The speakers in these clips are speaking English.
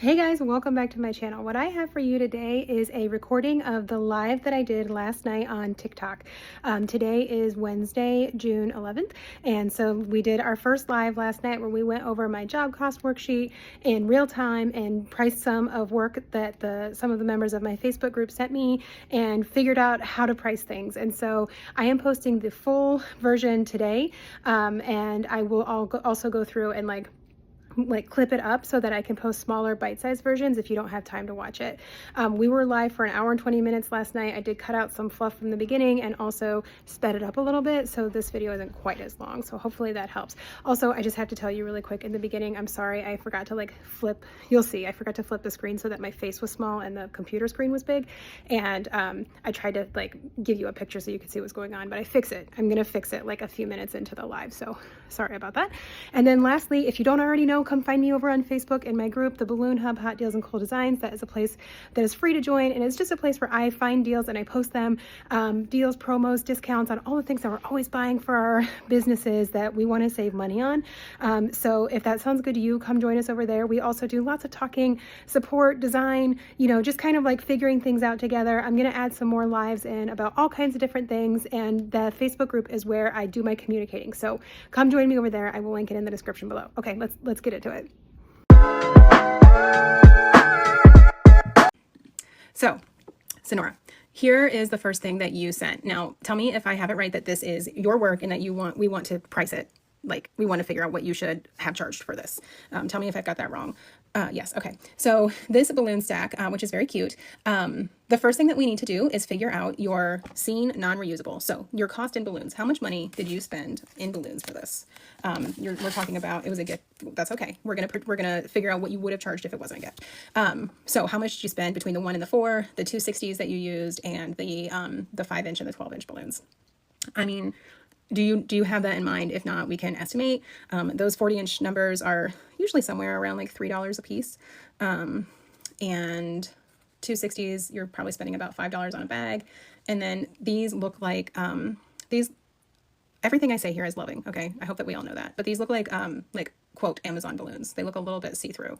Hey guys, welcome back to my channel. What I have for you today is a recording of the live that I did last night on TikTok. Today is Wednesday, June 11th, and so we did our first live last night where we went over my job cost worksheet in real time and priced some of work that some of the members of my Facebook group sent me and figured out how to price things. And so I am posting the full version today, and I will also go through and clip it up so that I can post smaller bite-sized versions if you don't have time to watch it. We were live for an hour and 20 minutes last night. I did cut out some fluff from the beginning and also sped it up a little bit so this video isn't quite as long, so hopefully that helps. Also, I just have to tell you really quick in the beginning, I'm sorry, I forgot to flip, you'll see, I forgot to flip the screen so that my face was small and the computer screen was big, and I tried to give you a picture so you could see what's going on, but I fix it. I'm gonna fix it a few minutes into the live, so sorry about that. And then lastly, if you don't already know, come find me over on Facebook in my group, the Balloon Hub Hot Deals and Cool Designs. That is a place that is free to join, and it's just a place where I find deals and I post them, deals, promos, discounts on all the things that we're always buying for our businesses that we want to save money on. So if that sounds good to you, come join us over there. We also do lots of talking, support, design, just kind of figuring things out together. I'm going to add some more lives in about all kinds of different things, and the Facebook group is where I do my communicating. So come join me over there. I will link it in the description below. Okay, let's get into it. So, Sonora, here is the first thing that you sent. Now, tell me if I have it right that this is your work and that we want to price it. We want to figure out what you should have charged for this. Tell me if I've got that wrong. Yes. Okay. So this balloon stack, which is very cute. The first thing that we need to do is figure out your scene non-reusable. So your cost in balloons. How much money did you spend in balloons for this? We're talking about, it was a gift. That's okay. We're gonna figure out what you would have charged if it wasn't a gift. So how much did you spend between the 1 and the 4, the 260s that you used, and the 5-inch and the 12-inch balloons? I mean, do you have that in mind? If not, we can estimate. Those 40-inch numbers are usually somewhere around $3 a piece. And 260s, you're probably spending about $5 on a bag. And then these look like, everything I say here is loving, okay? I hope that we all know that. But these look like quote, Amazon balloons. They look a little bit see-through.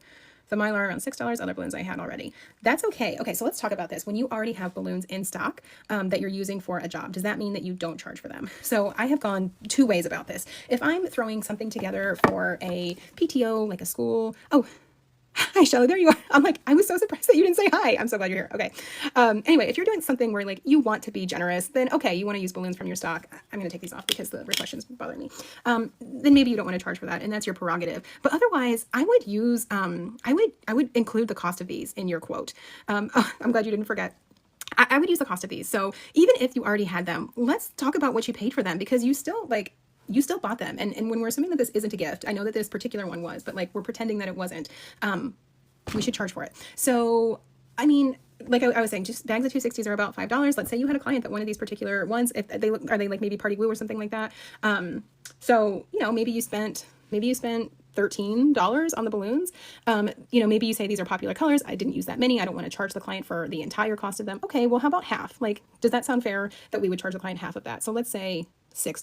The Mylar around $6, other balloons I had already. That's okay. Okay, so let's talk about this. When you already have balloons in stock that you're using for a job, does that mean that you don't charge for them? So I have gone 2 ways about this. If I'm throwing something together for a PTO, like a school, oh, hi, Shelly, there you are. I was so surprised that you didn't say hi. I'm so glad you're here. Okay. Anyway, if you're doing something where you want to be generous, then okay, you want to use balloons from your stock. I'm going to take these off because the reflections bother me. Then maybe you don't want to charge for that, and that's your prerogative. But otherwise, I would use, I would include the cost of these in your quote. I'm glad you didn't forget. I would use the cost of these. So even if you already had them, let's talk about what you paid for them, because you still you still bought them. And when we're assuming that this isn't a gift, I know that this particular one was, but we're pretending that it wasn't, we should charge for it. So, I mean, I was saying, just bags of 260s are about $5. Let's say you had a client that wanted these particular ones. If they look, are they maybe party glue or something like that? So, maybe you spent $13 on the balloons. Maybe you say these are popular colors. I didn't use that many. I don't want to charge the client for the entire cost of them. Okay, well, how about half? Does that sound fair that we would charge the client half of that? So let's say $6.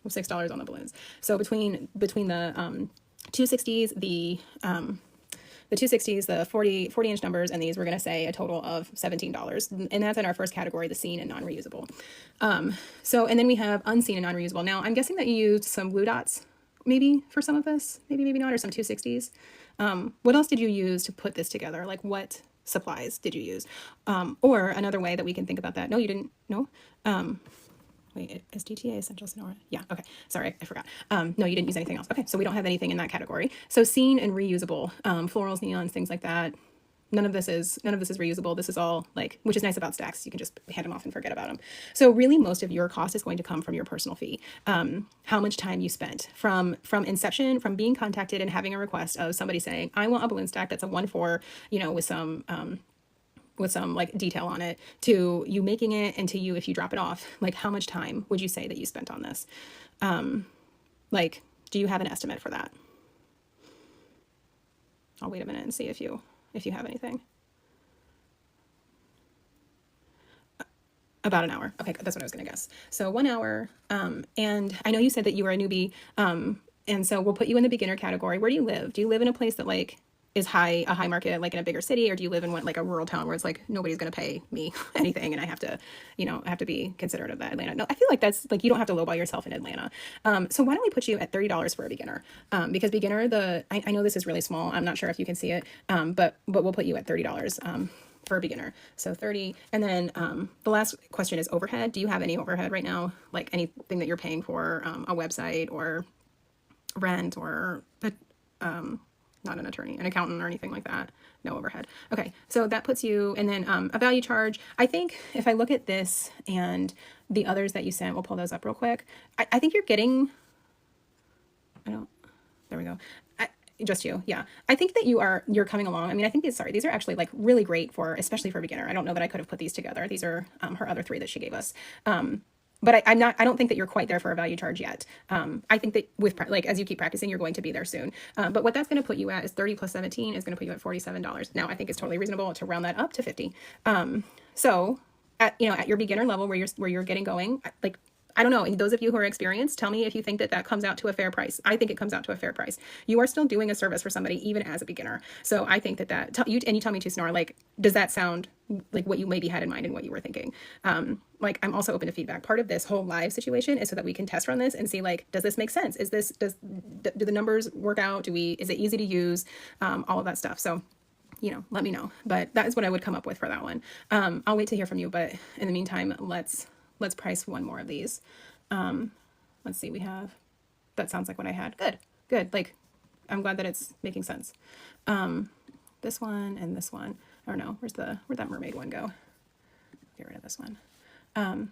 $6 on the balloons. So between the 260s, the 260s, the 40-inch numbers, and these, we're going to say a total of $17. And that's in our first category, the seen and non-reusable. And then we have unseen and non-reusable. Now, I'm guessing that you used some glue dots maybe for some of this, maybe not, or some 260s. What else did you use to put this together? What supplies did you use? Or another way that we can think about that. No, you didn't. No. Wait, is DTA essential, Sonora? Yeah, okay. Sorry, I forgot. No, you didn't use anything else. Okay, so we don't have anything in that category. So seen and reusable, florals, neons, things like that. None of this is reusable. This is all which is nice about stacks. You can just hand them off and forget about them. So really most of your cost is going to come from your personal fee. How much time you spent from inception, from being contacted and having a request of somebody saying, I want a balloon stack that's a 1-4, with some detail on it, to you making it, and to you, if you drop it off, how much time would you say that you spent on this? Do you have an estimate for that? I'll wait a minute and see if you have anything. About an hour. Okay, that's what I was going to guess. So 1 hour. And I know you said that you were a newbie. And so we'll put you in the beginner category. Where do you live? Do you live in a place that is a high market, like in a bigger city, or do you live in one, like a rural town where it's like nobody's going to pay me anything, and I have to, I have to be considerate of that. Atlanta. No, I feel like that's like you don't have to lowball yourself in Atlanta. So why don't we put you at $30 for a beginner? Because beginner, I know this is really small. I'm not sure if you can see it, but we'll put you at $30. For a beginner. So 30. And then the last question is overhead. Do you have any overhead right now? Like anything that you're paying for a website or rent or not an attorney, an accountant or anything like that? No overhead. Okay. So that puts you, and then a value charge. I think if I look at this and the others that you sent, we'll pull those up real quick. I think you're getting, there we go. Just you. Yeah. I think that you're coming along. I mean, I think these are actually like really great especially for a beginner. I don't know that I could have put these together. These are her other 3 that she gave us. But I don't think that you're quite there for a value charge yet. I think that like, as you keep practicing, you're going to be there soon. But what that's going to put you at is 30 plus 17 is going to put you at $47. Now, I think it's totally reasonable to round that up to 50. So at your beginner level where you're getting going, like, I don't know. And those of you who are experienced, tell me if you think that comes out to a fair price. I think it comes out to a fair price. You are still doing a service for somebody, even as a beginner. So I think you tell me too, Sonora, like, does that sound like what you maybe had in mind and what you were thinking? Like, I'm also open to feedback. Part of this whole live situation is so that we can test run this and see, like, does this make sense? Do the numbers work out? Is it easy to use? All of that stuff. So, let me know. But that is what I would come up with for that one. I'll wait to hear from you. But in the meantime, let's price one more of these. Let's see, that sounds like what I had. Good. Like, I'm glad that it's making sense. This one and this one. I don't know. Where'd that mermaid one go? Get rid of this one. Oh,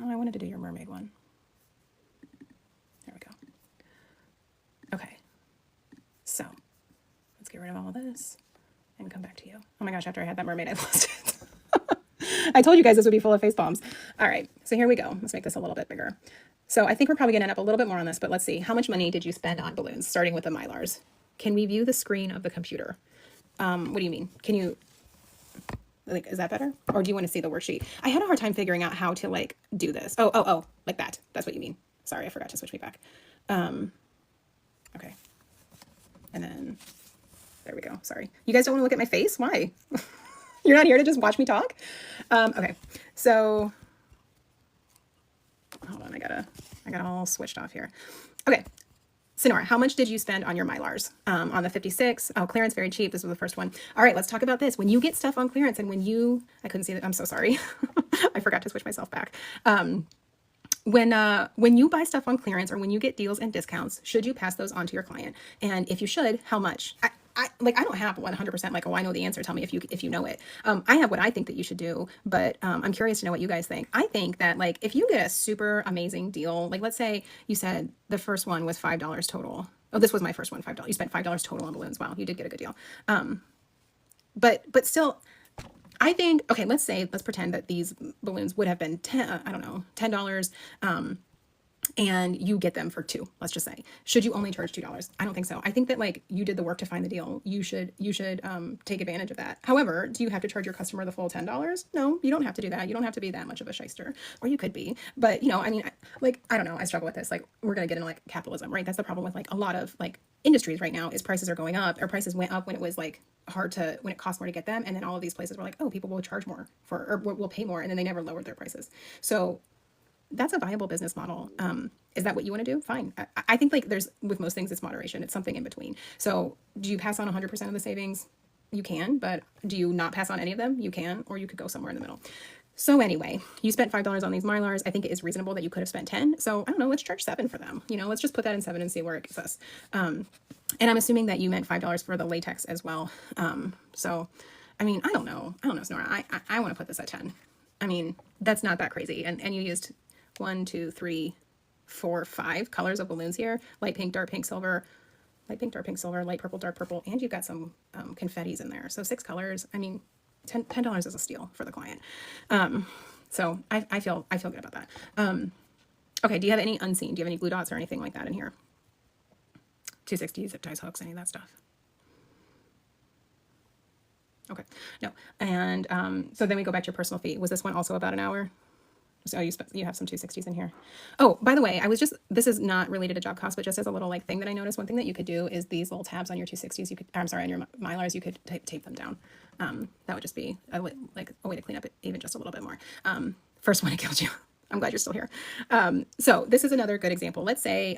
I wanted to do your mermaid one. There we go. Okay. So let's get rid of all of this and come back to you. Oh my gosh, after I had that mermaid, I lost it. I told you guys this would be full of face palms. All right, so here we go. Let's make this a little bit bigger. So I think we're probably gonna end up a little bit more on this, but let's see. How much money did you spend on balloons, starting with the Mylars? Can we view the screen of the computer? What do you mean? Can you, like, is that better? Or do you want to see the worksheet? I had a hard time figuring out how to, like, do this. Oh, like that. That's what you mean. Sorry, I forgot to switch me back. Okay. And then, there we go. Sorry. You guys don't want to look at my face? Why? You're not here to just watch me talk? Okay, so hold on, I got all switched off here. Okay, Sonora, how much did you spend on your Mylars? On the 56? Oh, clearance, very cheap. This was the first one. All right, let's talk about this. When you get stuff on clearance and I couldn't see that. I'm so sorry. I forgot to switch myself back. When you buy stuff on clearance or when you get deals and discounts, should you pass those on to your client? And if you should, how much? I don't have 100% like, oh, I know the answer. Tell me if you know it. I have what I think that you should do, but I'm curious to know what you guys think. I think that, like, if you get a super amazing deal, like, let's say you said the first one was $5 total. Oh, this was my first one, $5. You spent $5 total on balloons. Wow, you did get a good deal. But still, I think, okay, let's pretend that these balloons would have been $10. And you get them for $2, let's just say. Should you only charge $2? I don't think so. I think that, like, you did the work to find the deal. You should take advantage of that. However, do you have to charge your customer the full $10? No, you don't have to do that. You don't have to be that much of a shyster, or you could be. But, I mean, I don't know. I struggle with this. Like, we're going to get into, like, capitalism, right? That's the problem with, like, a lot of, like, industries right now is prices are going up, or prices went up when it was, like, when it cost more to get them. And then all of these places were like, oh, people will charge more or will pay more. And then they never lowered their prices. So that's a viable business model. Is that what you want to do? Fine. I think, like, with most things, it's moderation. It's something in between. So do you pass on 100% of the savings? You can, but do you not pass on any of them? You can, or you could go somewhere in the middle. So anyway, you spent $5 on these Mylars. I think it is reasonable that you could have spent 10. So I don't know, let's charge 7 for them. Let's just put that in 7 and see where it gets us. And I'm assuming that you meant $5 for the latex as well. So, I mean, I don't know, Sonora. I want to put this at 10. I mean, that's not that crazy. And you used 1, 2, 3, 4, 5 colors of balloons here. Light pink, dark pink, silver, light pink, dark pink, silver, light purple, dark purple, and you've got some confettis in there. So 6 colors. I mean, $10 is a steal for the client. So I feel good about that. Okay, do you have any unseen? Do you have any glue dots or anything like that in here? 260, zip ties, hooks, any of that stuff? Okay, no. And so then we go back to your personal fee. Was this one also about an hour? So you have some 260s in here. Oh, by the way, this is not related to job cost, but just as a little like thing that I noticed, one thing that you could do is these little tabs on your 260s, I'm sorry, on your Mylars, you could tape them down. That would just be like a way to clean up it even just a little bit more. First one, I killed you. I'm glad you're still here. So this is another good example. Let's say,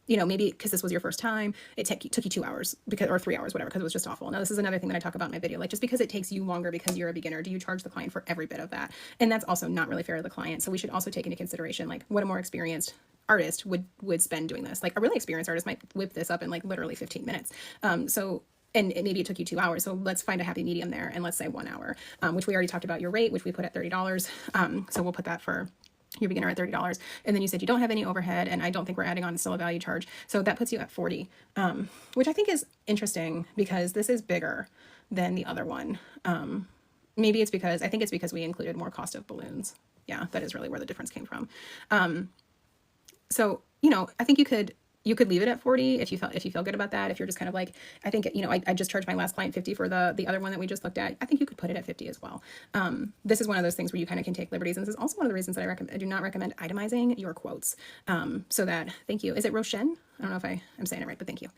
maybe because this was your first time, it took you 2 hours or 3 hours, whatever, because it was just awful. Now, this is another thing that I talk about in my video. Like, just because it takes you longer because you're a beginner, do you charge the client for every bit of that? And that's also not really fair to the client. So we should also take into consideration, like, what a more experienced artist would spend doing this. Like, a really experienced artist might whip this up in like literally 15 minutes. And maybe it took you 2 hours. So let's find a happy medium there. And let's say 1 hour, which we already talked about your rate, which we put at $30. So we'll put that for your beginner at $30. And then you said you don't have any overhead, and I don't think we're adding on still a value charge. So that puts you at 40, which I think is interesting because this is bigger than the other one. Maybe it's because, I think it's because we included more cost of balloons. Yeah, that is really where the difference came from. So, I think you could leave it at 40 if you feel good about that. If you're just kind of like, I think, I just charged my last client 50 for the other one that we just looked at. I think you could put it at 50 as well. This is one of those things where you kind of can take liberties. And this is also one of the reasons that I do not recommend itemizing your quotes. So that, thank you. Is it Roshen? I don't know if I'm saying it right, but thank you.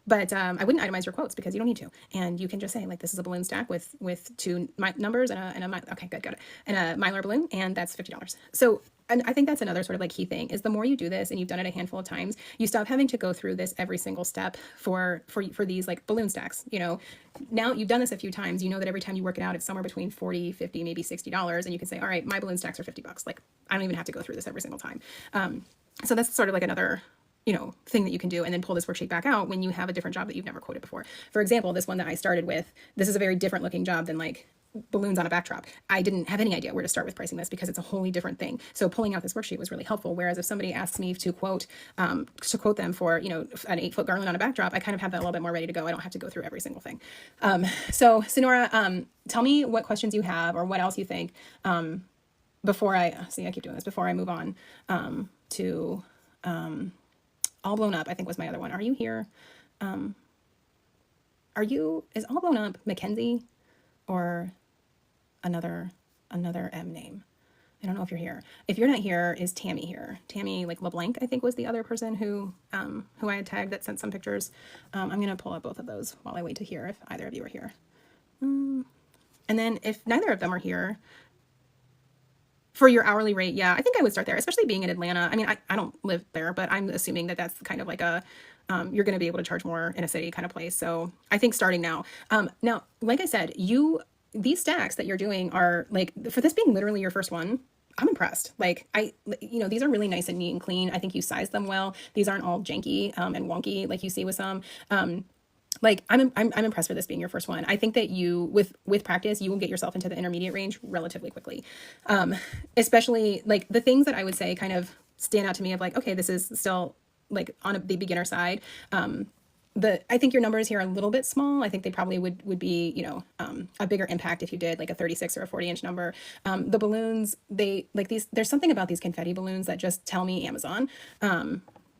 But I wouldn't itemize your quotes because you don't need to. And you can just say, like, this is a balloon stack with 2 numbers and a okay, good, got it. And a Mylar balloon, and that's $50. So, and I think that's another sort of like key thing is the more you do this and you've done it a handful of times, you stop having to go through this every single step for these like balloon stacks. Now you've done this a few times, that every time you work it out, it's somewhere between 40, 50, maybe $60. And you can say, all right, my balloon stacks are $50. Like, I don't even have to go through this every single time. So that's sort of like another thing that you can do, and then pull this worksheet back out when you have a different job that you've never quoted before. For example, this one that I started with, this is a very different looking job than like balloons on a backdrop. I didn't have any idea where to start with pricing this because it's a wholly different thing. So pulling out this worksheet was really helpful. Whereas if somebody asks me to quote them for, an 8-foot garland on a backdrop, I kind of have that a little bit more ready to go. I don't have to go through every single thing. So Sonora, tell me what questions you have or what else you think, before I keep doing this, before I move on, to, All Blown Up, I think was my other one. Are you here? Is All Blown Up Mackenzie or another M name? I don't know if you're here. If you're not here, is Tammy here? Tammy, like LeBlanc, I think was the other person who I had tagged that sent some pictures. I'm going to pull up both of those while I wait to hear if either of you are here. And then if neither of them are here, for your hourly rate, yeah, I think I would start there, especially being in Atlanta. I mean, I don't live there, but I'm assuming that that's kind of like you're going to be able to charge more in a city kind of place. So I think starting now. Now, like I said, these stacks that you're doing are like, for this being literally your first one, I'm impressed. Like these are really nice and neat and clean. I think you sized them well. These aren't all janky and wonky like you see with some. Like I'm impressed with this being your first one. I think that you, with practice, you will get yourself into the intermediate range relatively quickly. Especially like the things that I would say kind of stand out to me of like, okay, this is still like on the beginner side. I think your numbers here are a little bit small. I think they probably would be, a bigger impact if you did like a 36 or a 40-inch number. The balloons, they like these, there's something about these confetti balloons that just tell me Amazon.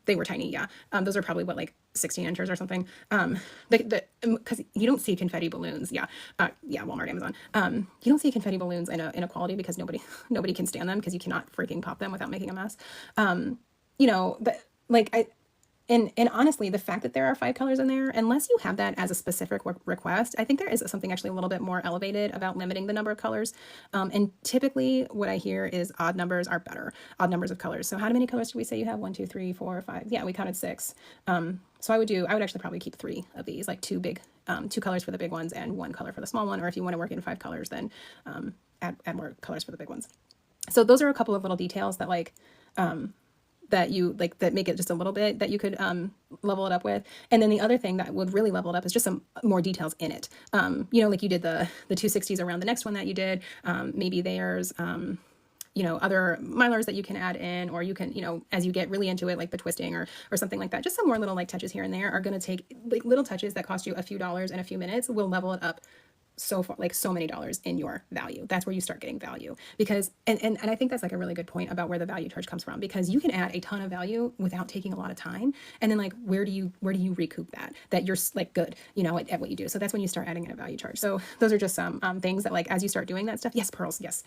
They were tiny. Yeah. Those are probably like 16 inches or something. Cause you don't see confetti balloons. Yeah. Walmart, Amazon. You don't see confetti balloons in a quality because nobody can stand them because you cannot freaking pop them without making a mess. And honestly, the fact that there are 5 colors in there, unless you have that as a specific request, I think there is something actually a little bit more elevated about limiting the number of colors. And typically what I hear is odd numbers are better, odd numbers of colors. So how many colors do we say you have? 1, 2, 3, 4, 5. Yeah, we counted 6. So I would actually probably keep 3 of these, like 2 colors for the big ones and 1 color for the small one. Or if you want to work in 5 colors, then add more colors for the big ones. So those are a couple of little details that that make it just a little bit that you could level it up with. And then the other thing that would really level it up is just some more details in it. Like you did the 260s around the next one that you did. Maybe there's other Mylars that you can add in, or you can, as you get really into it, like the twisting or something like that, just some more little like touches here and there are going to take like little touches that cost you a few dollars and a few minutes will level it up so far, like so many dollars in your value. That's where you start getting value because, and I think that's like a really good point about where the value charge comes from, because you can add a ton of value without taking a lot of time. And then like, where do you recoup that you're like good, at what you do. So that's when you start adding in a value charge. So those are just some things that like, as you start doing that stuff. Yes. Pearls. Yes.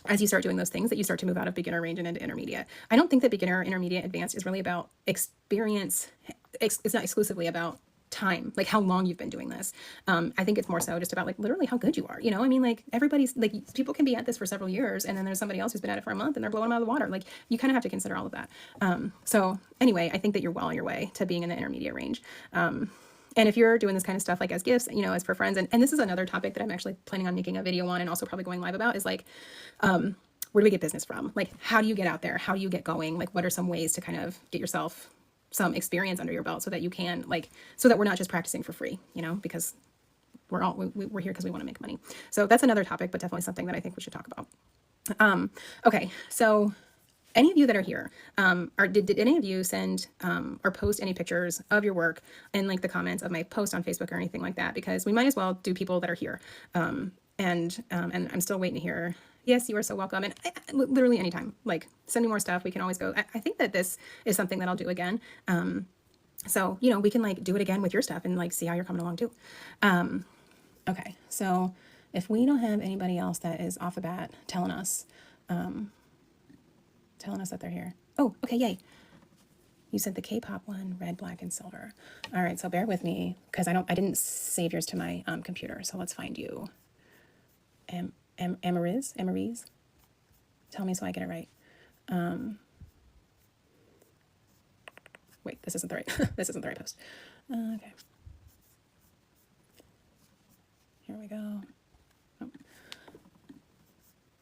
as you start doing those things that you start to move out of beginner range and into intermediate. I don't think that beginner, intermediate, advanced is really about experience. It's not exclusively about time, like how long you've been doing this. I think it's more so just about like literally how good you are. You know, I mean, like everybody's like people can be at this for several years, and then there's somebody else who's been at it for a month and they're blowing them out of the water. Like you kind of have to consider all of that. So anyway, I think that you're well on your way to being in the intermediate range. And if you're doing this kind of stuff like as gifts, you know, as for friends, and this is another topic that I'm actually planning on making a video on and also probably going live about is like, where do we get business from? Like, how do you get out there? How do you get going? Like, what are some ways to kind of get yourself some experience under your belt so that you can like, so that we're not just practicing for free, you know, because we're here because we want to make money. So that's another topic, but definitely something that I think we should talk about. Okay. So any of you that are here, did any of you send or post any pictures of your work in like the comments of my post on Facebook or anything like that? Because we might as well do people that are here. And I'm still waiting to hear. Yes, you are so welcome. And literally anytime, like send me more stuff. We can always go. I think that this is something that I'll do again. So, you know, we can like do it again with your stuff and like see how you're coming along too. Okay. So if we don't have anybody else that is off the bat telling us that they're here. Oh, okay, yay. You said the K-pop one, red, black, and silver. All right, so bear with me because I didn't save yours to my computer. So let's find you. Amariz? Tell me so I get it right. Wait, this isn't the right this isn't the right post. Okay. Here we go. Oh.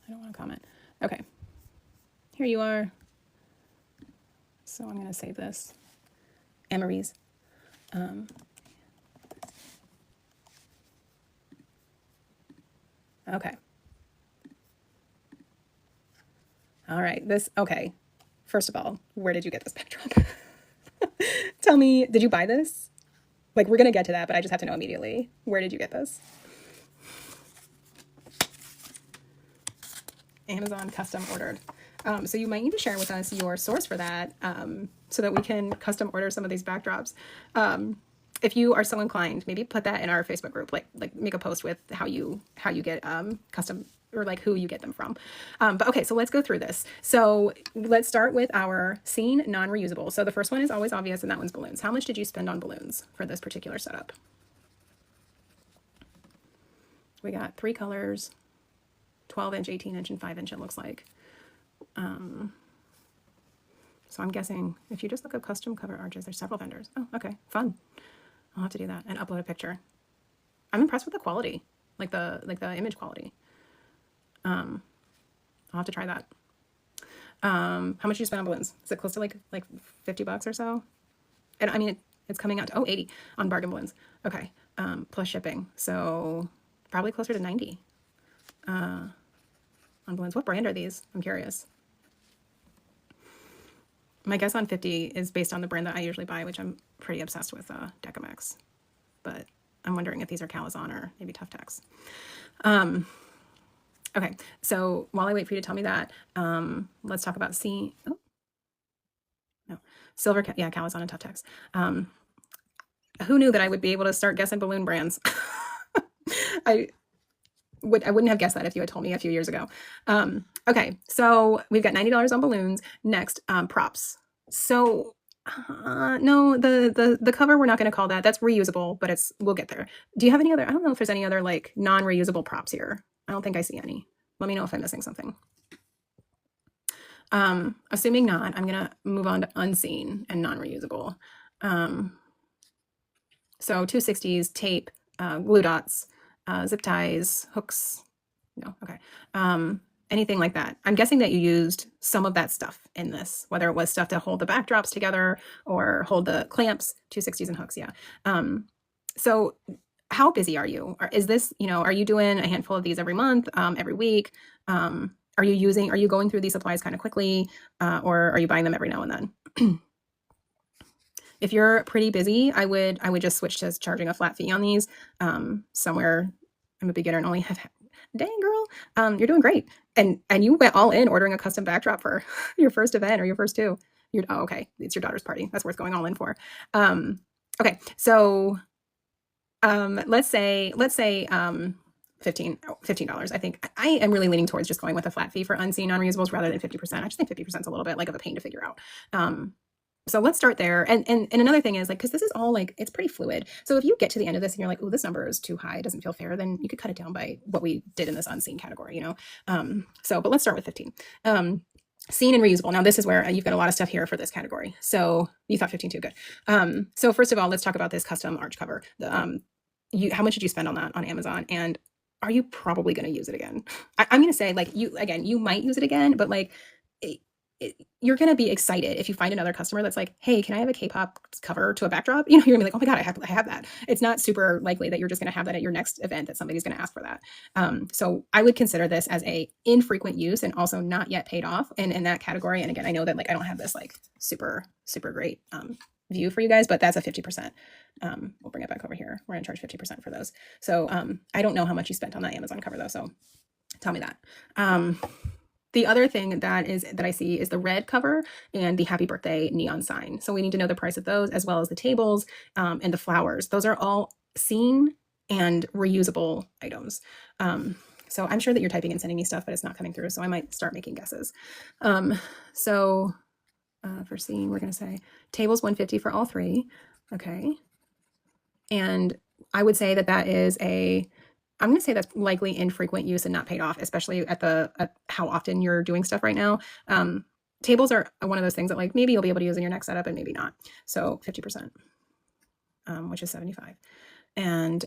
I don't want to comment. Okay. Here you are. So I'm going to save this. Amariz. Okay. All right. Okay. First of all, where did you get this backdrop? Tell me, did you buy this? Like, we're going to get to that, but I just have to know immediately. Where did you get this? Amazon custom ordered. So you might need to share with us your source for that so that we can custom order some of these backdrops. If you are so inclined, maybe put that in our Facebook group, like make a post with how you get custom or like who you get them from. But okay, so let's go through this. So let's start with our scene non-reusable. So the first one is always obvious, and that one's balloons. How much did you spend on balloons for this particular setup? We got 3 colors, 12-inch, 18-inch, and 5-inch it looks like. So I'm guessing if you just look up custom cover arches, there's several vendors. Oh, okay, fun. I'll have to do that and upload a picture. I'm impressed with the quality, like the image quality. I'll have to try that. How much did you spend on balloons? Is it close to like $50 or so? And I mean, it's coming out to 80 on bargain balloons. Okay, plus shipping, so probably closer to 90 on balloons. What brand are these? I'm curious. My guess on 50 is based on the brand that I usually buy, which I'm pretty obsessed with, Decamax. But I'm wondering if these are Calazon or maybe Tough Tex. Okay, so while I wait for you to tell me that, let's talk about Silver, yeah, Calazon and Tough Tex. Who knew that I would be able to start guessing balloon brands? I wouldn't have guessed that if you had told me a few years ago. Okay, so we've got $90 on balloons. Next, props. So no, the cover, we're not going to call that. That's reusable, but we'll get there. Do you have any other, I don't know if there's any other like non-reusable props here. I don't think I see any. Let me know if I'm missing something. Assuming not, I'm going to move on to unseen and non-reusable. So 260s, tape, glue dots, zip ties, hooks. No, okay. Anything like that. I'm guessing that you used some of that stuff in this, whether it was stuff to hold the backdrops together or hold the clamps, 260s and hooks. Yeah. So how busy are you? Or is this, are you doing a handful of these every month, every week? Are you going through these supplies kind of quickly, or are you buying them every now and then? If you're pretty busy, I would just switch to charging a flat fee on these. Somewhere, I'm a beginner and only have, dang girl, you're doing great. And you went all in ordering a custom backdrop for your first event or your first two. Oh, okay. It's your daughter's party. That's worth going all in for. Okay. So, let's say, $15. I think I am really leaning towards just going with a flat fee for unseen non-reusables rather than 50%. I just think 50% is a little bit like of a pain to figure out. So let's start there. And another thing is like, because this is all like, it's pretty fluid. So if you get to the end of this and you're like, oh, this number is too high, it doesn't feel fair, then you could cut it down by what we did in this unseen category, you know? But let's start with 15. Seen and reusable. Now this is where you've got a lot of stuff here for this category. So you thought 15 too, good. So first of all, let's talk about this custom arch cover. How much did you spend on that on Amazon? And are you probably going to use it again? I'm going to say like you might use it again, but like you're going to be excited if you find another customer that's like, hey, can I have a K-pop cover to a backdrop? You know, you're gonna be like, oh my God, I have that. It's not super likely that you're just going to have that at your next event, that somebody's going to ask for that. So I would consider this as a infrequent use and also not yet paid off in that category. And again, I know that like, I don't have this like super great view for you guys, but that's a 50%. We'll bring it back over here. We're going to charge 50% for those. So I don't know how much you spent on that Amazon cover though. So tell me that. The other thing that I see is the red cover and the happy birthday neon sign. So we need to know the price of those as well as the tables and the flowers. Those are all seen and reusable items. So I'm sure that you're typing and sending me stuff, but it's not coming through. So I might start making guesses. For seen, we're going to say tables 150 for all three. Okay. And I would say that is I'm going to say that's likely infrequent use and not paid off, especially at how often you're doing stuff right now. Tables are one of those things that like maybe you'll be able to use in your next setup and maybe not. So 50%, which is 75. And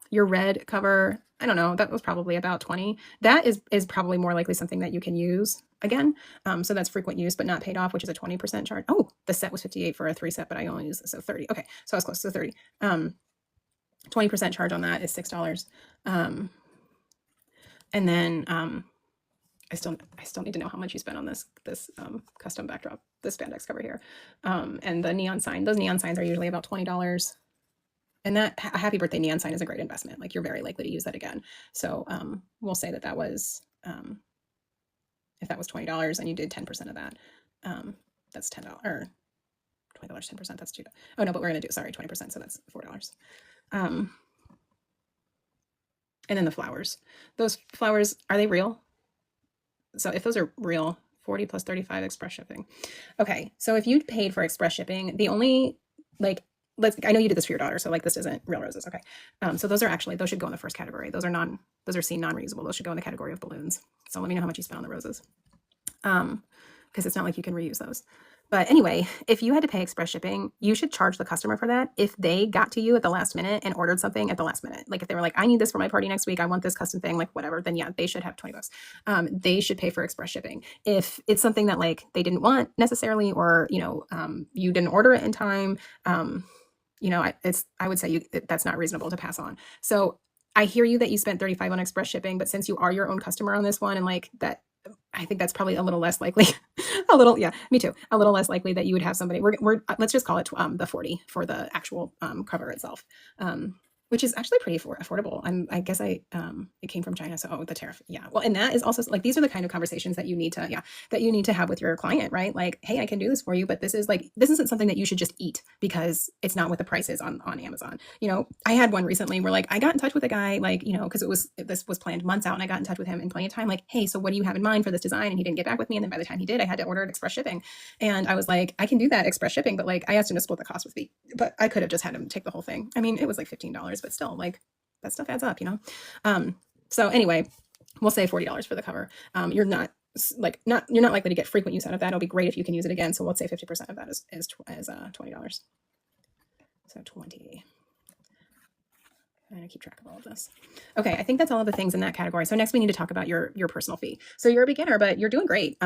your red cover, I don't know, that was probably about 20. That is probably more likely something that you can use again. So that's frequent use, but not paid off, which is a 20% charge. Oh, the set was 58 for a 3 set, but I only used this, so 30. Okay, so I was close to 30. 20% charge on that is $6. And then I still need to know how much you spent on this custom backdrop, this spandex cover here. And the neon sign, those neon signs are usually about $20. And that a happy birthday neon sign is a great investment. Like you're very likely to use that again. So we'll say that was, if that was $20 and you did 10% of that, that's $10 or $20, 10%, that's $2. Oh no, but we're going to do, sorry, 20%. So that's $4. And then the flowers. Those flowers, are they real? So if those are real, 40 plus 35 express shipping. Okay, so if you paid for express shipping, the only, like, I know you did this for your daughter, so like this isn't real roses, okay. So those should go in the first category. Those are seen non-reusable. Those should go in the category of balloons. So let me know how much you spent on the roses. Because it's not like you can reuse those. But anyway, if you had to pay express shipping, you should charge the customer for that if they got to you at the last minute and ordered something at the last minute. Like if they were like, I need this for my party next week, I want this custom thing, like whatever, then yeah, they should have $20. They should pay for express shipping. If it's something that like they didn't want necessarily, or, you didn't order it in time, I would say that's not reasonable to pass on. So I hear you that you spent $35 on express shipping, but since you are your own customer on this one and like that, I think that's probably a little less likely, yeah, me too. A little less likely that you would have somebody, let's just call it the 40 for the actual cover itself, which is actually pretty affordable. I guess it came from China. So, the tariff. Yeah. Well, and that is also like, these are the kind of conversations that you need to have with your client, right? Like, hey, I can do this for you, but this isn't something that you should just eat because it's not what the price is on Amazon. I had one recently where like, I got in touch with a guy, like, cause this was planned months out and I got in touch with him in plenty of time. Like, hey, so what do you have in mind for this design? And he didn't get back with me. And then by the time he did, I had to order it express shipping. And I was like, I can do that express shipping, but like, I asked him to split the cost with me, but I could have just had him take the whole thing. I mean, it was like $15, but still, like, that stuff adds up, so anyway, we'll say $40 for the cover. You're not likely to get frequent use out of that. It'll be great if you can use it again. So we'll say 50% of that is $20. So 20. I'm going to keep track of all of this. Okay, I think that's all of the things in that category. So next we need to talk about your personal fee. So you're a beginner, but you're doing great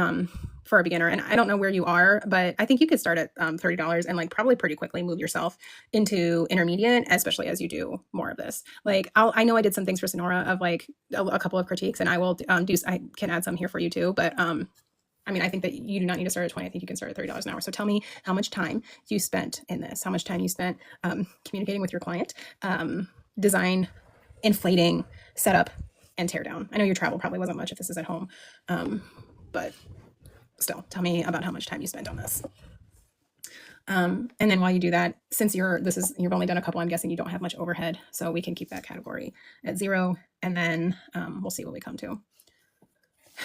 for a beginner. And I don't know where you are, but I think you could start at $30 and like probably pretty quickly move yourself into intermediate, especially as you do more of this. Like I know I did some things for Sonora of like a couple of critiques, and I will I can add some here for you too. But I think that you do not need to start at 20. I think you can start at $30 an hour. So tell me how much time you spent in this, how much time you spent communicating with your client, design, inflating, setup, and tear down. I know your travel probably wasn't much if this is at home, but still, tell me about how much time you spent on this. And then while you do that, since you've only done a couple, I'm guessing you don't have much overhead, so we can keep that category at 0, and then we'll see what we come to.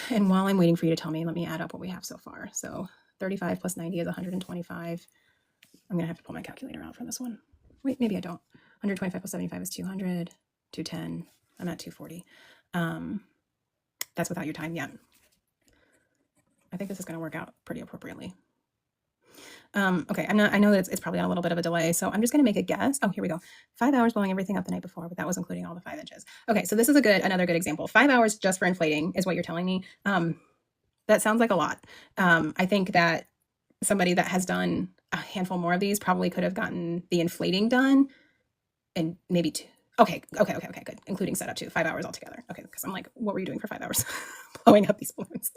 And while I'm waiting for you to tell me, let me add up what we have so far. So 35 plus 90 is 125. I'm gonna have to pull my calculator out for this one. Wait, maybe I don't. 125 plus 75 is 200. 210. I'm at 240. That's without your time yet. I think this is going to work out pretty appropriately. Okay, I know that it's probably on a little bit of a delay, so I'm just going to make a guess. Oh, here we go. 5 hours blowing everything up the night before, but that was including all the 5 inches. Okay, so this is another good example. 5 hours just for inflating is what you're telling me. That sounds like a lot. I think that somebody that has done a handful more of these probably could have gotten the inflating done in maybe 2. Okay, good. Including setup too. 5 hours altogether. Okay, because I'm like, what were you doing for 5 hours? Blowing up these balloons.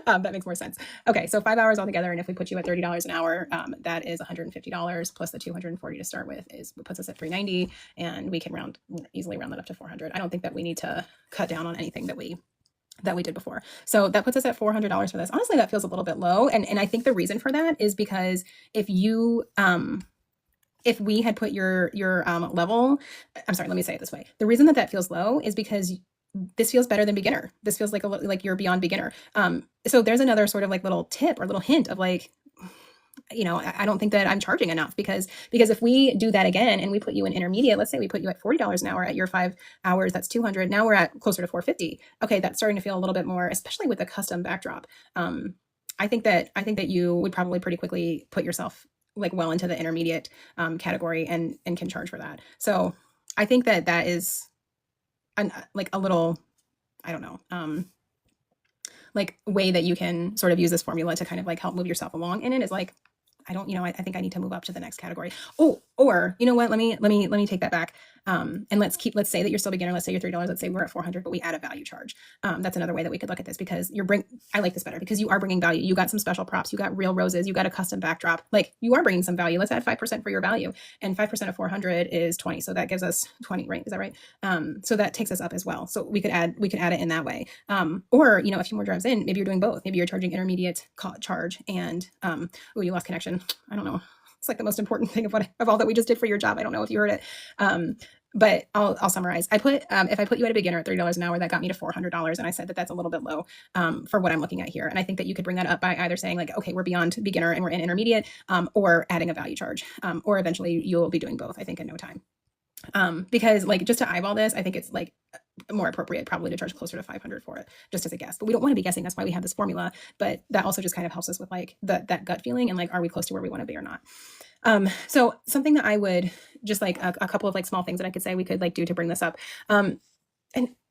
That makes more sense. Okay, so 5 hours altogether, and if we put you at $30 an hour, that is $150 plus the $240 to start with puts us at $390, and we can easily round that up to $400. I don't think that we need to cut down on anything that we did before. So that puts us at $400 for this. Honestly, that feels a little bit low, and I think the reason for that is because if we had put your level, I'm sorry, let me say it this way. The reason that feels low is because this feels better than beginner. This feels like you're beyond beginner. So there's another sort of like little tip or little hint of like, I don't think that I'm charging enough because if we do that again and we put you in intermediate, let's say we put you at $40 an hour at your 5 hours, that's 200. Now we're at closer to 450. Okay, that's starting to feel a little bit more, especially with a custom backdrop. I think that you would probably pretty quickly put yourself like well into the intermediate category and can charge for that. So I think that is like a little, I don't know, like way that you can sort of use this formula to kind of like help move yourself along in it is like, I think I need to move up to the next category. Oh, or you know what? Let me take that back. And let's say that you're still beginner. Let's say you're $3. Let's say we're at 400, but we add a value charge. That's another way that we could look at this because I like this better because you are bringing value. You got some special props. You got real roses. You got a custom backdrop. Like you are bringing some value. Let's add 5% for your value, and 5% of 400 is 20. So that gives us 20, right? Is that right? So that takes us up as well. So we could add it in that way. Or a few more drives in, maybe you're doing both. Maybe you're charging intermediate charge and oh, you lost connection. I don't know. It's like the most important thing of all that we just did for your job. I don't know if you heard it. But I'll summarize. If I put you at a beginner at $30 an hour, that got me to $400. And I said that that's a little bit low for what I'm looking at here. And I think that you could bring that up by either saying like, okay, we're beyond beginner and we're in intermediate, or adding a value charge, or eventually you'll be doing both, I think, in no time. Because like just to eyeball this, I think it's like more appropriate probably to charge closer to 500 for it, just as a guess. But we don't want to be guessing. That's why we have this formula. But that also just kind of helps us with like that gut feeling and like, are we close to where we want to be or not? So something that I would just like a couple of like small things that I could say we could like do to bring this up. And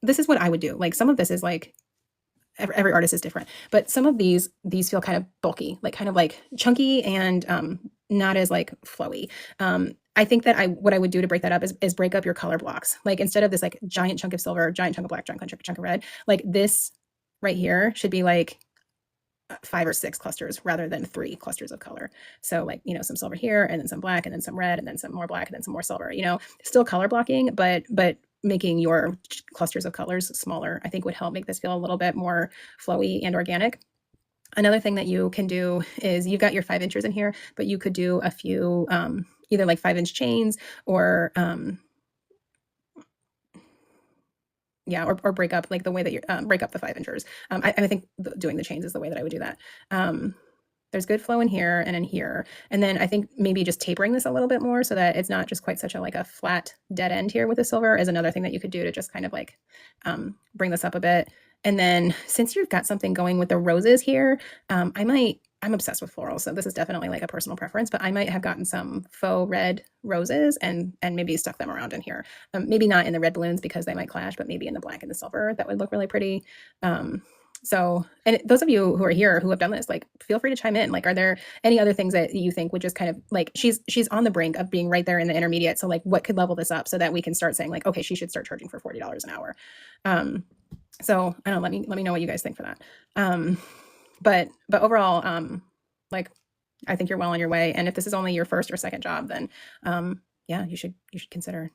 this is what I would do. Like some of this is like every artist is different, but some of these feel kind of bulky, like kind of like chunky and not as like flowy. I think that what I would do to break that up is break up your color blocks. Like instead of this like giant chunk of silver, giant chunk of black, giant chunk of red, like this right here should be like 5 or 6 clusters rather than 3 clusters of color. So like, some silver here and then some black and then some red and then some more black and then some more silver, still color blocking, but making your clusters of colors smaller, I think would help make this feel a little bit more flowy and organic. Another thing that you can do is you've got your 5 inches in here, but you could do a few, either like 5-inch chains or, or break up like the way that you break up the 5 inches. I think doing the chains is the way that I would do that. There's good flow in here and in here. And then I think maybe just tapering this a little bit more so that it's not just quite such a flat dead end here with the silver is another thing that you could do to just kind of like bring this up a bit. And then since you've got something going with the roses here, I'm obsessed with florals, so this is definitely like a personal preference, but I might have gotten some faux red roses and maybe stuck them around in here. Maybe not in the red balloons because they might clash, but maybe in the black and the silver, that would look really pretty. So, and those of you who are here who have done this, like, feel free to chime in. Like, are there any other things that you think would just kind of like, she's on the brink of being right there in the intermediate. So like, what could level this up so that we can start saying like, okay, she should start charging for $40 an hour. So I don't know, let me know what you guys think for that. But overall, like, I think you're well on your way. And if this is only your first or second job, then, yeah, you should consider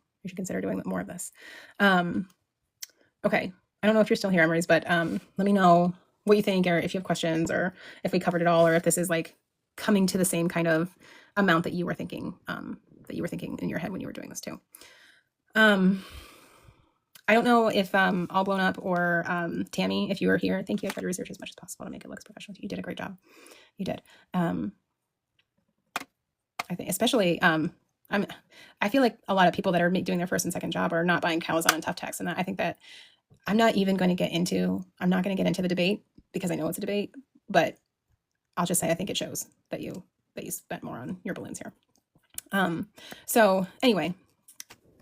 doing more of this. Okay. I don't know if you're still here, Emery's, but, let me know what you think, or if you have questions, or if we covered it all, or if this is like coming to the same kind of, amount that you were thinking in your head when you were doing this too. I don't know if All Blown Up or Tammy, if you were here, thank you. I tried to research as much as possible to make it look professional. You did a great job. You did. I think especially I feel like a lot of people that are doing their first and second job are not buying Calazon and Tough Text, and that I think that I'm not going to get into the debate because I know it's a debate, but I'll just say I think it shows that you spent more on your balloons here. So anyway,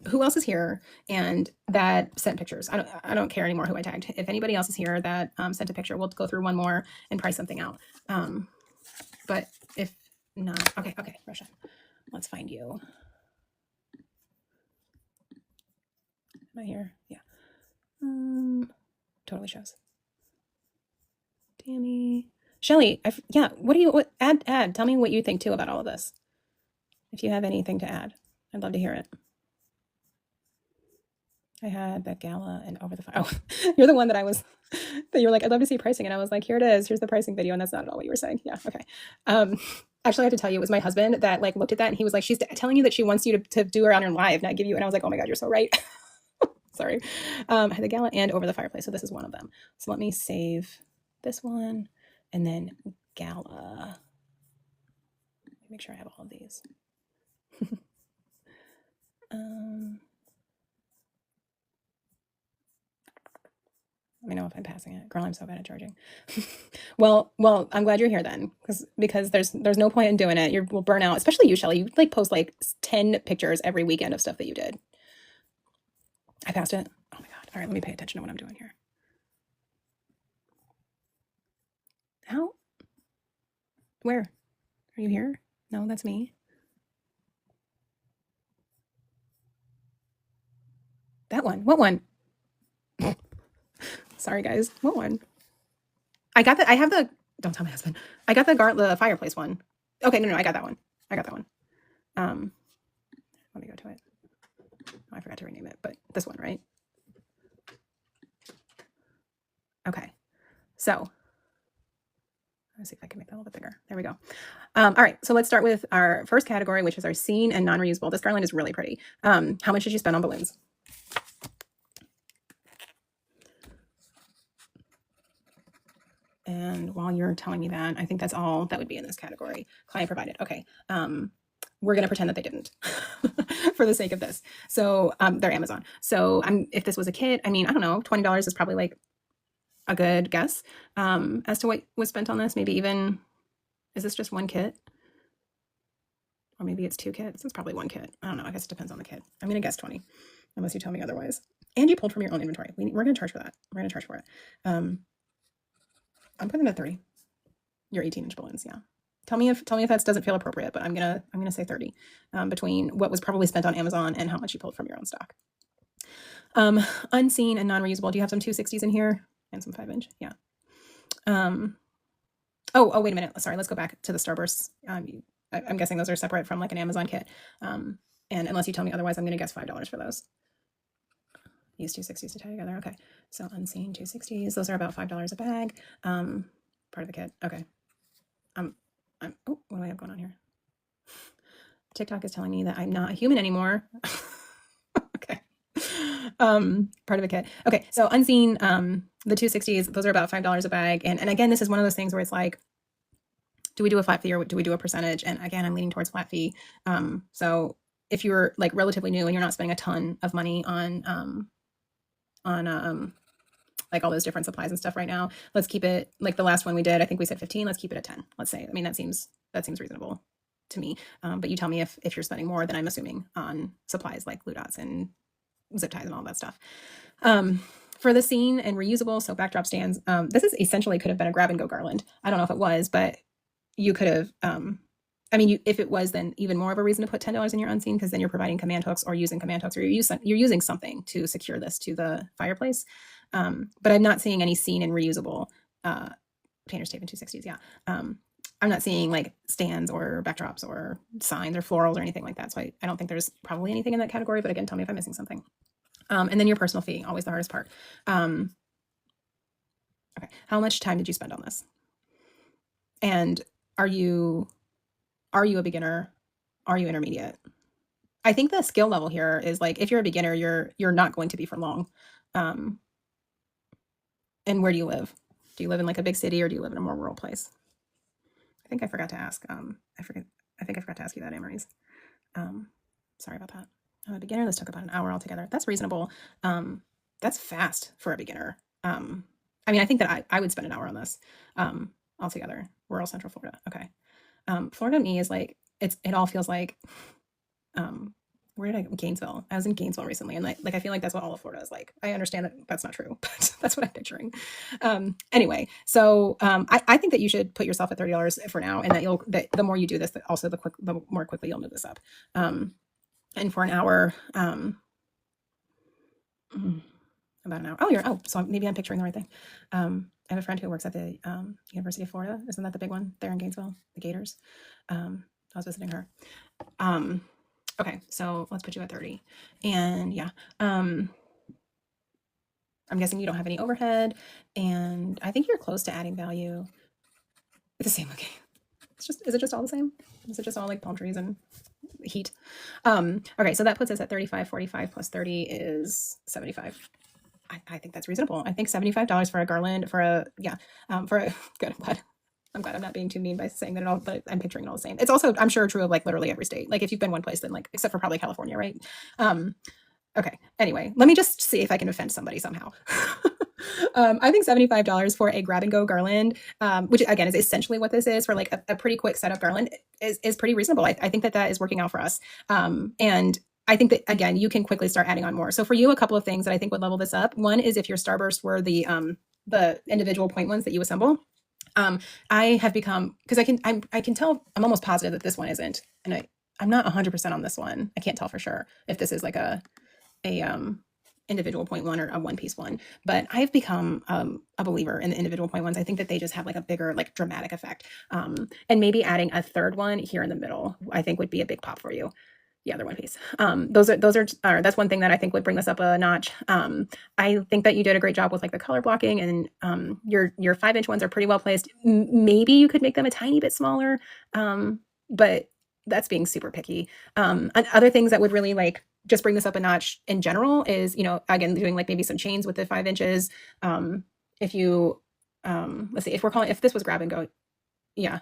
who else is here and that sent pictures? I don't care anymore who I tagged. If anybody else is here that sent a picture, we'll go through one more and price something out. But if not, okay, Russia, let's find you. Am I here? Yeah. Totally shows. Tammy. Shelly, add, tell me what you think too about all of this. If you have anything to add, I'd love to hear it. I had the gala and over the fire. Oh, you're the one that you're like, I'd love to see pricing. And I was like, here it is. Here's the pricing video. And that's not at all what you were saying. Yeah. Okay. Actually, I have to tell you, it was my husband that like looked at that and he was like, she's telling you that she wants you to do her on her live, not give you. And I was like, oh my God, you're so right. Sorry. I had the gala and over the fireplace. So this is one of them. So let me save this one and then gala. Make sure I have all of these. Let me know if I'm passing it. Girl, I'm so bad at charging. well, I'm glad you're here then, because there's no point in doing it. We'll burn out, especially you, Shelly. You like post like 10 pictures every weekend of stuff that you did. I passed it. Oh my God. All right, let me pay attention to what I'm doing here. How? Where? Are you here? No, that's me. That one. What one? Sorry, guys. What one? I got I have the, don't tell my husband. I got the fireplace one. Okay, no, I got that one. Let me go to it. Oh, I forgot to rename it, but this one, right? Okay. So let's see if I can make that a little bit bigger. There we go. All right. So let's start with our first category, which is our seen and non-reusable. This garland is really pretty. How much did you spend on balloons? And while you're telling me that, I think that's all that would be in this category. Client provided. Okay. We're going to pretend that they didn't for the sake of this. So they're Amazon. So if this was a kit, I mean, I don't know, $20 is probably like a good guess as to what was spent on this. Maybe even, is this just one kit? Or maybe it's two kits. It's probably one kit. I don't know. I guess it depends on the kit. I'm going to guess 20 unless you tell me otherwise. And you pulled from your own inventory. We're going to charge for that. We're going to charge for it. I'm putting it at 30. Your 18-inch balloons, yeah. Tell me if that doesn't feel appropriate, but I'm gonna say 30 between what was probably spent on Amazon and how much you pulled from your own stock. Unseen and non-reusable. Do you have some 260s in here and some 5-inch? Yeah. Oh, wait a minute. Sorry, let's go back to the Starbursts. I'm guessing those are separate from like an Amazon kit. And unless you tell me otherwise, I'm gonna guess $5 for those. Use 260s to tie together. Okay. So unseen 260s. Those are about $5 a bag. Part of the kit. Okay. Oh, what do I have going on here? TikTok is telling me that I'm not a human anymore. Okay. Part of the kit. Okay. So unseen, the 260s, those are about $5 a bag. And again, this is one of those things where it's like, do we do a flat fee or do we do a percentage? And again, I'm leaning towards flat fee. So if you're like relatively new and you're not spending a ton of money on like all those different supplies and stuff right now, let's keep it like the last one we did. I think we said 15. Let's keep it at 10. Let's say. I mean, that seems reasonable to me. But you tell me if you're spending more than I'm assuming on supplies like glue dots and zip ties and all that stuff. For the scene and reusable, so backdrop stands. This is essentially could have been a grab and go garland. I don't know if it was, but you could have. I mean, if it was, then even more of a reason to put $10 in your unseen, because then you're providing command hooks or using command hooks, or you're using something to secure this to the fireplace. But I'm not seeing any seen and reusable painter's tape in 260s. Yeah. I'm not seeing like stands or backdrops or signs or florals or anything like that. So I don't think there's probably anything in that category, but again, tell me if I'm missing something. And then your personal fee, always the hardest part. Okay. How much time did you spend on this? And are you a beginner? Are you intermediate? I think the skill level here is like if you're a beginner, you're not going to be for long. Um, and where do you live? Do you live in like a big city or do you live in a more rural place? I think I forgot to ask. I think I forgot to ask you that, Amory's. Um, Sorry about that. I'm a beginner. This took about an hour altogether. That's reasonable. Um, that's fast for a beginner. I mean, I think that I would spend an hour on this altogether. Rural Central Florida. Okay. Florida to me is like it all feels like where did I Gainesville? I was in Gainesville recently, and like I feel like that's what all of Florida is like. I understand that that's not true, but that's what I'm picturing. Anyway, so I think that you should put yourself at $30 for now, and that the more you do this, also the more quickly you'll move this up. And for an hour, about an hour. So maybe I'm picturing the right thing. I have a friend who works at the University of Florida. Isn't that the big one there in Gainesville? The Gators. I was visiting her. Okay, so let's put you at 30. And yeah, I'm guessing you don't have any overhead, and I think you're close to adding value. It's the same. Okay, is it just all the same? Is it just all like palm trees and heat? Okay, so that puts us at 35. 45 plus 30 is 75. I think that's reasonable. I think $75 for a garland for a good. I'm glad I'm not being too mean by saying that at all, but I'm picturing it all the same. It's also, I'm sure, true of like literally every state. Like if you've been one place, then like, except for probably California, right? Okay. Anyway, let me just see if I can offend somebody somehow. I think $75 for a grab and go garland, which again is essentially what this is for like a pretty quick setup garland is pretty reasonable. I think that is working out for us. And I think that again, you can quickly start adding on more. So for you, a couple of things that I think would level this up. One is if your starbursts were the individual point ones that you assemble. I have become, because I can tell, I'm almost positive that this one isn't, and I'm not 100% on this one. I can't tell for sure if this is like a individual point one or a one piece one, but I've become a believer in the individual point ones. I think that they just have like a bigger, like dramatic effect. And maybe adding a third one here in the middle, I think would be a big pop for you. Yeah, they're one piece. That's one thing that I think would bring this up a notch. I think that you did a great job with like the color blocking, and your 5-inch ones are pretty well placed. Maybe you could make them a tiny bit smaller, but that's being super picky. And other things that would really like just bring this up a notch in general is, again, doing like maybe some chains with the 5 inches. If you, let's see, if this was grab and go, yeah.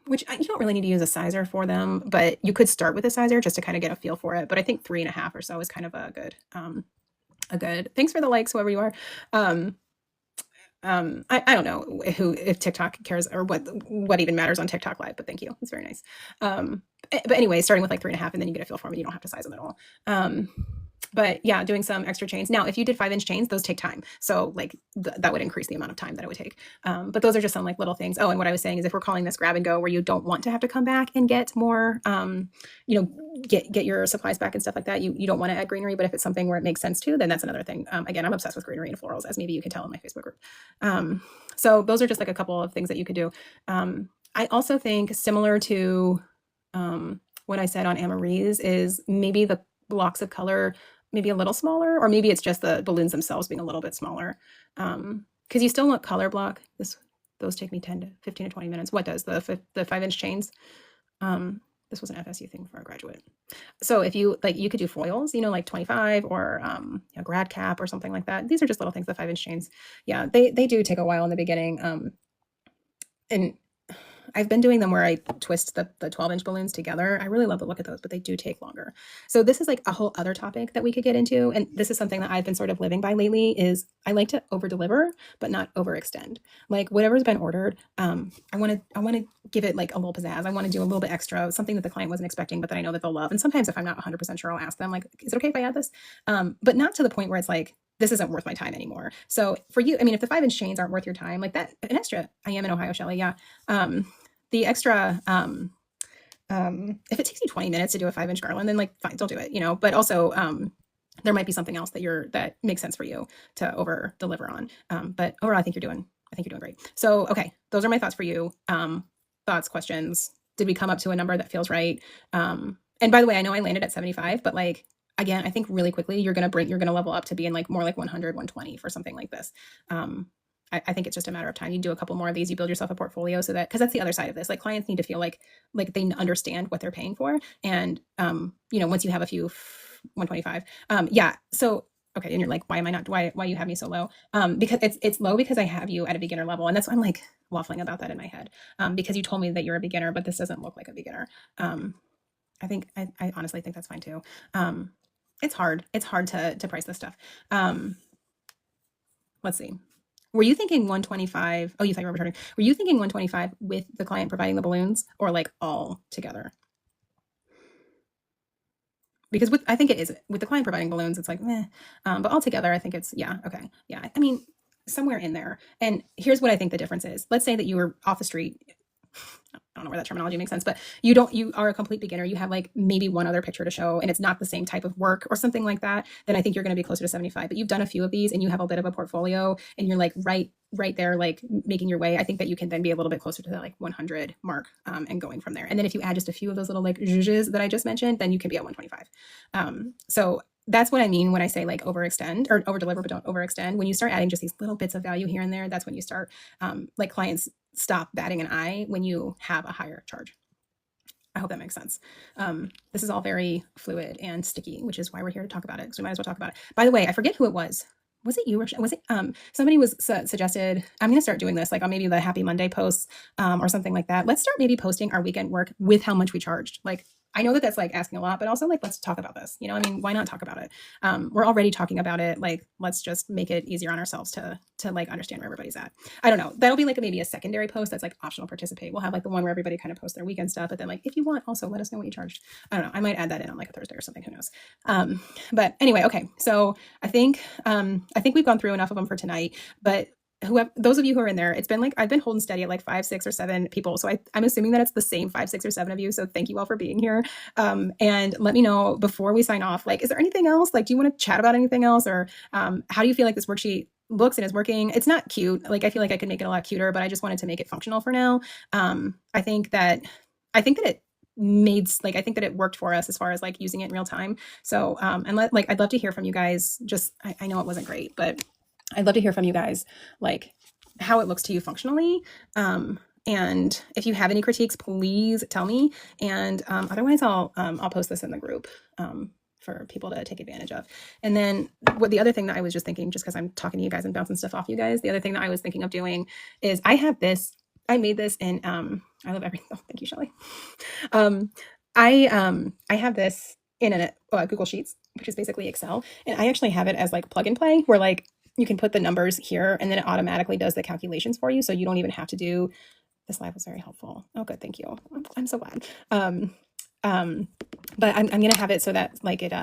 Which you don't really need to use a sizer for them, but you could start with a sizer just to kind of get a feel for it. But I think 3.5 or so is kind of a good, thanks for the likes, whoever you are. I don't know if TikTok cares or what even matters on TikTok live, but thank you. It's very nice. But anyway, starting with like 3.5 and then you get a feel for them. You don't have to size them at all. But yeah, doing some extra chains. Now, if you did 5-inch chains, those take time. So like that would increase the amount of time that it would take. But those are just some like little things. Oh, and what I was saying is if we're calling this grab and go where you don't want to have to come back and get more, get your supplies back and stuff like that. You don't want to add greenery, but if it's something where it makes sense to, then that's another thing. Again, I'm obsessed with greenery and florals, as maybe you can tell in my Facebook group. So those are just like a couple of things that you could do. I also think similar to what I said on Amory's is maybe the blocks of color maybe a little smaller, or maybe it's just the balloons themselves being a little bit smaller. Because you still want color block. Those take me 10 to 15 to 20 minutes. What does the 5-inch chains? This was an FSU thing for a graduate. So if you like, you could do foils, like 25 or a grad cap or something like that. These are just little things. The 5-inch chains, yeah, they do take a while in the beginning. And I've been doing them where I twist the 12-inch balloons together. I really love the look of those, but they do take longer. So this is like a whole other topic that we could get into. And this is something that I've been sort of living by lately is I like to over deliver, but not overextend. Like whatever's been ordered, I want to give it like a little pizzazz. I want to do a little bit extra, something that the client wasn't expecting, but that I know that they'll love. And sometimes if I'm not 100% sure, I'll ask them like, is it okay if I add this? But not to the point where it's like, this isn't worth my time anymore. So for you, I mean, if the 5-inch chains aren't worth your time, like that, an extra, I am in Ohio, Shelley. Yeah. The extra, if it takes you 20 minutes to do a 5-inch garland, then like, fine, don't do it, but also, there might be something else that makes sense for you to over deliver on. But overall, I think you're doing great. So, okay. Those are my thoughts for you. Thoughts, questions. Did we come up to a number that feels right? And by the way, I know I landed at 75, but like, again, I think really quickly, you're going to level up to being like more like 100, 120 for something like this. I think it's just a matter of time. You do a couple more of these, you build yourself a portfolio so that, because that's the other side of this. Like clients need to feel like they understand what they're paying for. And, once you have a few 125, yeah. So, okay. And you're like, why am I not, why you have me so low? Because it's low because I have you at a beginner level. And that's why I'm like waffling about that in my head. Because you told me that you're a beginner, but this doesn't look like a beginner. I honestly think that's fine too. It's hard. It's hard to price this stuff. Let's see. Were you thinking 125? Oh, you thought you were returning. Were you thinking 125 with the client providing the balloons or like all together? Because I think it is with the client providing balloons, it's like, meh. But all together, I think it's, yeah, okay. Yeah. I mean, somewhere in there. And here's what I think the difference is. Let's say that you were off the street. I don't know where that terminology makes sense, but you are a complete beginner. You have like maybe one other picture to show and it's not the same type of work or something like that. Then I think you're going to be closer to 75, but you've done a few of these and you have a bit of a portfolio and you're like right there, like making your way. I think that you can then be a little bit closer to the like 100 mark and going from there. And then if you add just a few of those little like zhuzhes that I just mentioned, then you can be at 125. So that's what I mean when I say like overextend or over deliver, but don't overextend. When you start adding just these little bits of value here and there, that's when you start like clients stop batting an eye when you have a higher charge. I hope that makes sense. This is all very fluid and sticky, which is why we're here to talk about it. So we might as well talk about it. By the way, I forget who it was. Was it you or was it somebody was suggested? I'm going to start doing this like on maybe the Happy Monday posts or something like that. Let's start maybe posting our weekend work with how much we charged. Like I know that that's like asking a lot, but also like let's talk about this. I mean, why not talk about it? We're already talking about it. Like let's just make it easier on ourselves to like understand where everybody's at. I don't know. That'll be like maybe a secondary post that's like optional participate. We'll have like the one where everybody kind of posts their weekend stuff, but then like if you want, also let us know what you charged. I don't know. I might add that in on like a Thursday or something. Who knows? But anyway, okay. So I think we've gone through enough of them for tonight. But those of you who are in there, it's been like I've been holding steady at like 5, 6, or 7 people. So I'm assuming that it's the same 5, 6, or 7 of you. So thank you all for being here. And let me know before we sign off. Like, is there anything else? Like, do you want to chat about anything else, or how do you feel like this worksheet looks and is working? It's not cute. Like, I feel like I could make it a lot cuter, but I just wanted to make it functional for now. I think that it made like I think that it worked for us as far as like using it in real time. So I'd love to hear from you guys. Just I know it wasn't great, but I'd love to hear from you guys, like how it looks to you functionally. And if you have any critiques, please tell me. And otherwise, I'll post this in the group for people to take advantage of. And then the other thing that I was just thinking, just because I'm talking to you guys and bouncing stuff off you guys, the other thing that I was thinking of doing is I have this. I made this in. I love everything. Oh, thank you, Shelly. I have this in a Google Sheets, which is basically Excel, and I actually have it as like plug and play, where like you can put the numbers here and then it automatically does the calculations for you. So you don't even have to do this. Live was very helpful. Oh, good. Thank you. I'm so glad. But I'm going to have it so that like it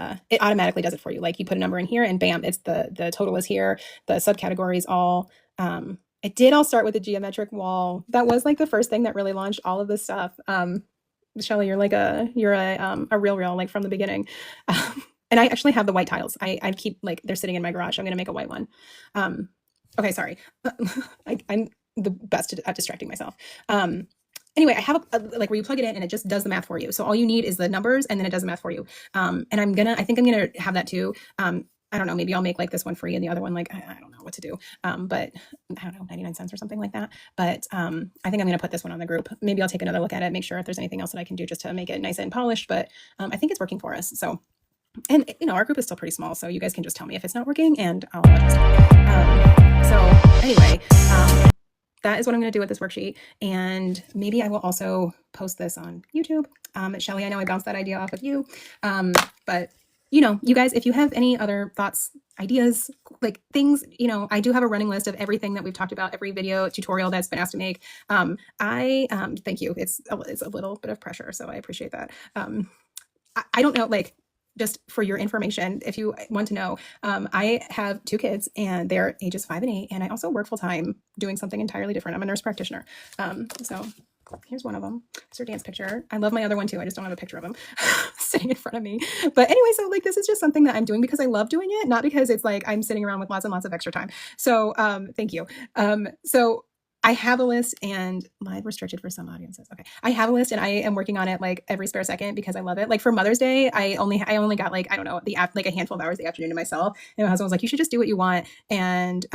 automatically does it for you. Like you put a number in here and bam, it's the total is here. The subcategories all, it did all start with a geometric wall. That was like the first thing that really launched all of this stuff. Shelly, you're a real, like from the beginning. And I actually have the white tiles. I keep like they're sitting in my garage. I'm going to make a white one. Okay, sorry. I'm the best at distracting myself. Anyway, I have like where you plug it in and it just does the math for you. So all you need is the numbers and then it does the math for you. And I think I'm going to have that too. I don't know, maybe I'll make like this one free and the other one, like, I don't know what to do. But I don't know, 99 cents or something like that. But I think I'm going to put this one on the group. Maybe I'll take another look at it, make sure if there's anything else that I can do just to make it nice and polished. But I think it's working for us. So, and our group is still pretty small, so you guys can just tell me if it's not working and I'll adjust it. So anyway, that is what I'm going to do with this worksheet. And maybe I will also post this on YouTube. Shelly, I know I bounced that idea off of you. But you guys, if you have any other thoughts, ideas, like things, I do have a running list of everything that we've talked about, every video tutorial that's been asked to make. Thank you. It's a little bit of pressure, so I appreciate that. I don't know, like, just for your information, if you want to know, I have 2 kids and they're ages 5 and 8. And I also work full time doing something entirely different. I'm a nurse practitioner. So here's one of them. It's her dance picture. I love my other one too. I just don't have a picture of him sitting in front of me. But anyway, so like, this is just something that I'm doing because I love doing it, not because it's like I'm sitting around with lots and lots of extra time. So thank you. So I have a list and live restricted for some audiences. Okay. I have a list and I am working on it like every spare second because I love it. Like for Mother's Day, I only got like, I don't know, like a handful of hours the afternoon to myself. And my husband was like, you should just do what you want. And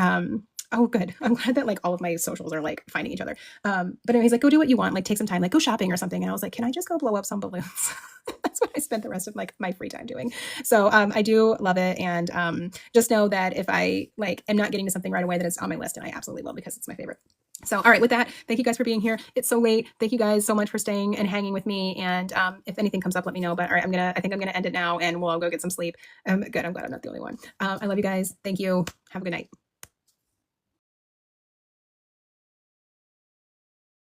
Oh, good. I'm glad that like all of my socials are like finding each other. But anyway, he's like, go do what you want, like take some time, like go shopping or something. And I was like, can I just go blow up some balloons? That's what I spent the rest of like my free time doing. So I do love it. And just know that if I like am not getting to something right away, that it's on my list, and I absolutely will because it's my favorite. So, all right, with that, thank you guys for being here. It's so late. Thank you guys so much for staying and hanging with me. And if anything comes up, let me know. But all right, I think I'm gonna end it now, and we'll go get some sleep. Good. I'm glad I'm not the only one. I love you guys. Thank you. Have a good night.